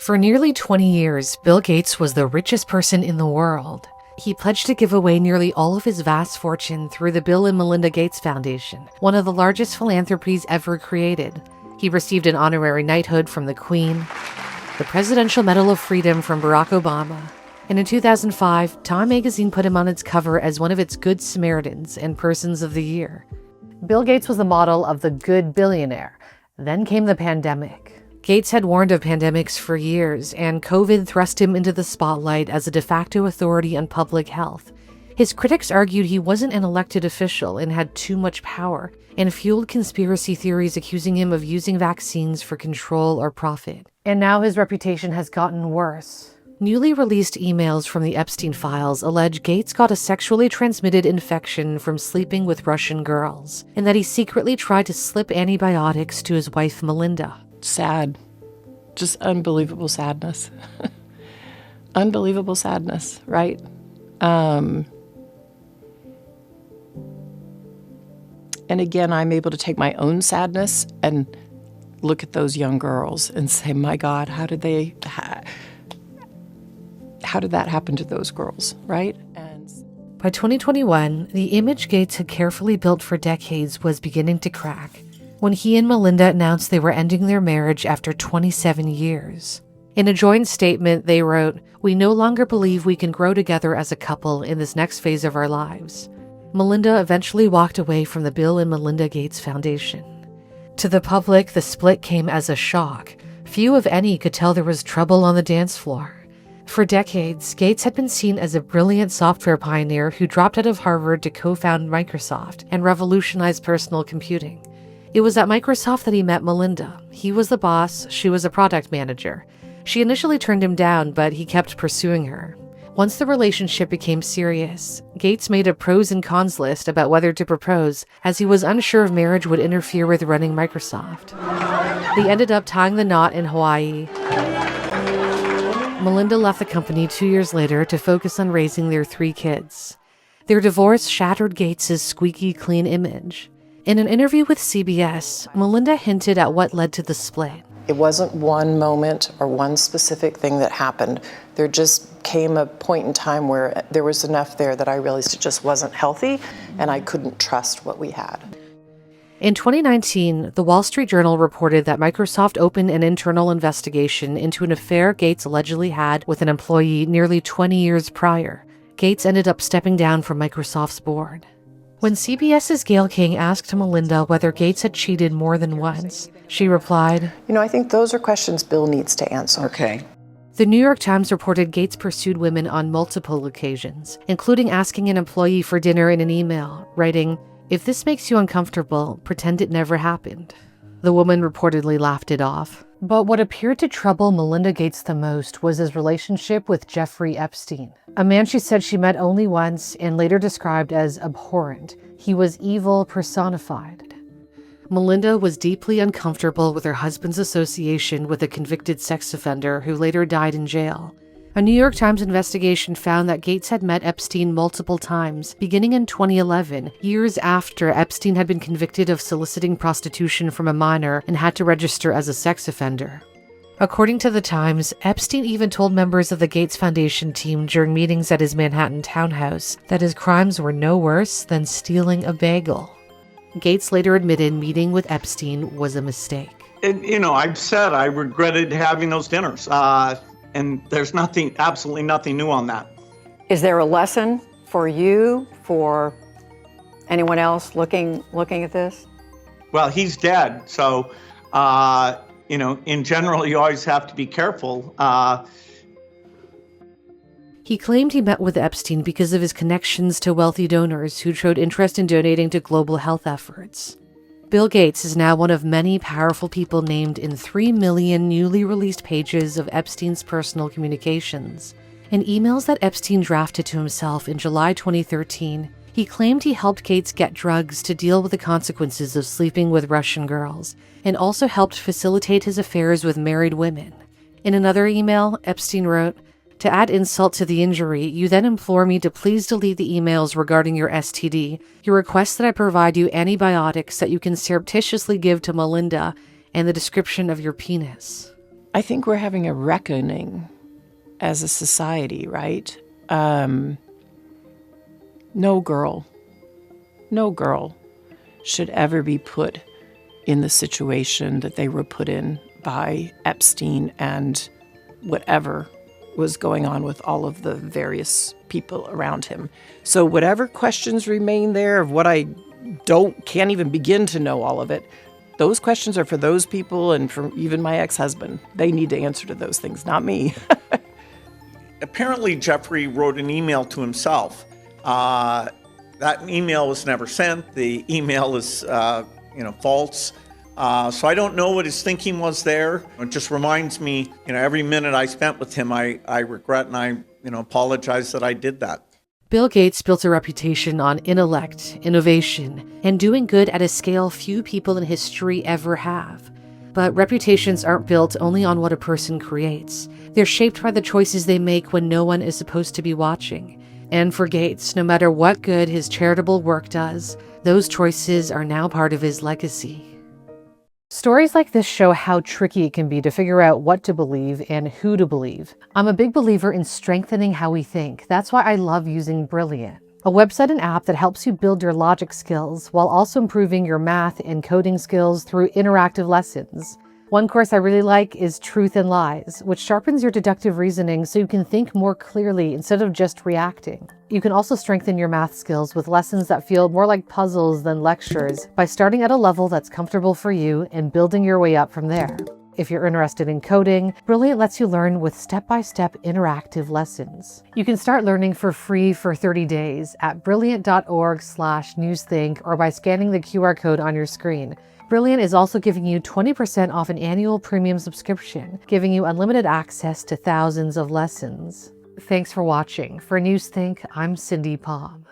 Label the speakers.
Speaker 1: For nearly 20 years, Bill Gates was the richest person in the world. He pledged to give away nearly all of his vast fortune through the Bill and Melinda Gates Foundation, one of the largest philanthropies ever created. He received an honorary knighthood from the Queen, the Presidential Medal of Freedom from Barack Obama, and in 2005, Time magazine put him on its cover as one of its Good Samaritans and Persons of the Year. Bill Gates was the model of the good billionaire. Then came the pandemic. Gates had warned of pandemics for years, and COVID thrust him into the spotlight as a de facto authority on public health. His critics argued he wasn't an elected official and had too much power, and fueled conspiracy theories accusing him of using vaccines for control or profit. And now his reputation has gotten worse. Newly released emails from the Epstein files allege Gates got a sexually transmitted infection from sleeping with Russian girls, and that he secretly tried to slip antibiotics to his wife Melinda.
Speaker 2: Sad. Just unbelievable sadness. Unbelievable sadness, right? And again, I'm able to take my own sadness and look at those young girls and say, my God, how did that happen to those girls, right? And
Speaker 1: by 2021, the image Gates had carefully built for decades was beginning to crack when he and Melinda announced they were ending their marriage after 27 years. In a joint statement, they wrote, "We no longer believe we can grow together as a couple in this next phase of our lives." Melinda eventually walked away from the Bill and Melinda Gates Foundation. To the public, the split came as a shock. Few, if any, could tell there was trouble on the dance floor. For decades, Gates had been seen as a brilliant software pioneer who dropped out of Harvard to co-found Microsoft and revolutionize personal computing. It was at Microsoft that he met Melinda. He was the boss, she was a product manager. She initially turned him down, but he kept pursuing her. Once the relationship became serious, Gates made a pros and cons list about whether to propose, as he was unsure if marriage would interfere with running Microsoft. They ended up tying the knot in Hawaii. Melinda left the company 2 years later to focus on raising their 3 kids. Their divorce shattered Gates's squeaky clean image. In an interview with CBS, Melinda hinted at what led to the split.
Speaker 2: it wasn't one moment or one specific thing that happened. There just came a point in time where there was enough there that I realized it just wasn't healthy and I couldn't trust what we had.
Speaker 1: In 2019, the Wall Street Journal reported that Microsoft opened an internal investigation into an affair Gates allegedly had with an employee nearly 20 years prior. Gates ended up stepping down from Microsoft's board. When CBS's Gayle King asked Melinda whether Gates had cheated more than once, she replied,
Speaker 2: I think those are questions Bill needs to answer.
Speaker 3: Okay.
Speaker 1: The New York Times reported Gates pursued women on multiple occasions, including asking an employee for dinner in an email, writing, "If this makes you uncomfortable, pretend it never happened." The woman reportedly laughed it off. But what appeared to trouble Melinda Gates the most was his relationship with Jeffrey Epstein, a man she said she met only once and later described as abhorrent. He was evil personified. Melinda was deeply uncomfortable with her husband's association with a convicted sex offender who later died in jail. A New York Times investigation found that Gates had met Epstein multiple times, beginning in 2011, years after Epstein had been convicted of soliciting prostitution from a minor and had to register as a sex offender. According to the Times, Epstein even told members of the Gates Foundation team during meetings at his Manhattan townhouse that his crimes were no worse than stealing a bagel. Gates later admitted meeting with Epstein was a mistake.
Speaker 4: I've said I regretted having those dinners. And there's absolutely nothing new on that.
Speaker 3: Is there a lesson for you, for anyone else looking at this?
Speaker 4: Well, he's dead. So, in general, you always have to be careful.
Speaker 1: He claimed he met with Epstein because of his connections to wealthy donors who showed interest in donating to global health efforts. Bill Gates is now one of many powerful people named in 3 million newly released pages of Epstein's personal communications. In emails that Epstein drafted to himself in July 2013, he claimed he helped Gates get drugs to deal with the consequences of sleeping with Russian girls, and also helped facilitate his affairs with married women. In another email, Epstein wrote, "To add insult to the injury, you then implore me to please delete the emails regarding your STD. You request that I provide you antibiotics that you can surreptitiously give to Melinda, and the description of your penis."
Speaker 2: I think we're having a reckoning as a society, right? No girl should ever be put in the situation that they were put in by Epstein and whatever was going on with all of the various people around him. So whatever questions remain there of what I can't even begin to know all of it, those questions are for those people and for even my ex-husband. They need to answer to those things, not me.
Speaker 4: Apparently, Jeffrey wrote an email to himself. That email was never sent. The email is, false. So I don't know what his thinking was there. It just reminds me, every minute I spent with him, I regret and I, apologize that I did that.
Speaker 1: Bill Gates built a reputation on intellect, innovation, and doing good at a scale few people in history ever have. But reputations aren't built only on what a person creates. They're shaped by the choices they make when no one is supposed to be watching. And for Gates, no matter what good his charitable work does, those choices are now part of his legacy. Stories like this show how tricky it can be to figure out what to believe and who to believe. I'm a big believer in strengthening how we think. That's why I love using Brilliant, a website and app that helps you build your logic skills while also improving your math and coding skills through interactive lessons. One course I really like is Truth and Lies, which sharpens your deductive reasoning so you can think more clearly instead of just reacting. You can also strengthen your math skills with lessons that feel more like puzzles than lectures by starting at a level that's comfortable for you and building your way up from there. If you're interested in coding, Brilliant lets you learn with step-by-step interactive lessons. You can start learning for free for 30 days at brilliant.org/newsthink or by scanning the QR code on your screen. Brilliant is also giving you 20% off an annual premium subscription, giving you unlimited access to thousands of lessons. Thanks for watching. For Newsthink, I'm Cindy Pom.